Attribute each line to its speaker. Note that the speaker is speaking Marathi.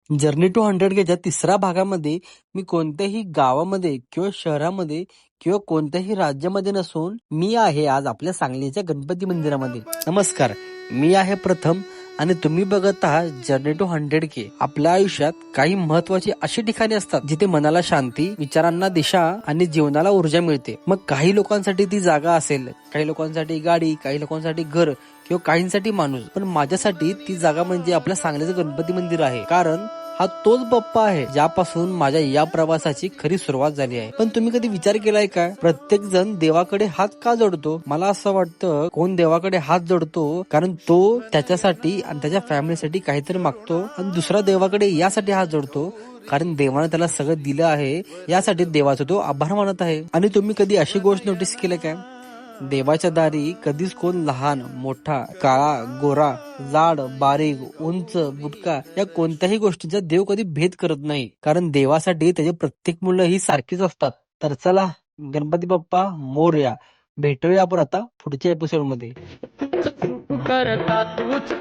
Speaker 1: जर्नी टू 100Kच्या तिसऱ्या भागामध्ये मी कोणत्याही गावामध्ये किंवा शहरामध्ये किंवा कोणत्याही राज्यामध्ये नसून मी आहे आज आपल्या सांगलीच्या गणपती मंदिरामध्ये. नमस्कार, मी आहे प्रथम आणि तुम्ही बघत आहात जर्नी टू 100K. आपल्या आयुष्यात काही महत्वाची अशी ठिकाणे असतात जिथे मनाला शांती, विचारांना दिशा आणि जीवनाला ऊर्जा मिळते. मग काही लोकांसाठी ती जागा असेल, काही लोकांसाठी गाडी, काही लोकांसाठी घर किंवा काहींसाठी माणूस. पण माझ्यासाठी ती जागा म्हणजे आपल्या सांगलीचं गणपती मंदिर आहे. कारण हा तोच बाप्पा आहे ज्यापासून माझ्या या प्रवासाची खरी सुरुवात झाली आहे. पण तुम्ही कधी विचार केलाय का, प्रत्येक जण देवाकडे हात का जोडतो? मला असं वाटतं कोण देवाकडे हात जोडतो कारण तो त्याच्यासाठी आणि त्याच्या फॅमिलीसाठी काहीतरी मागतो, आणि दुसरा देवाकडे यासाठी हात जोडतो कारण देवाने त्याला सगळं दिलं आहे, यासाठी देवाचा तो आभार मानत आहे. आणि तुम्ही कधी अशी गोष्ट नोटीस केली काय, देवाच्या दारी कधीच कोण लहान मोठा, काळा गोरा, जाड बारीक, उंच बुटका या कोणत्याही गोष्टीचा देव कधी भेद करत नाही. कारण देवासाठी त्याची प्रत्येक मुलं ही सारखीच असतात. तर चला, गणपती बाप्पा मोरया. भेटूया आपण आता पुढच्या एपिसोड मध्ये. करता तूच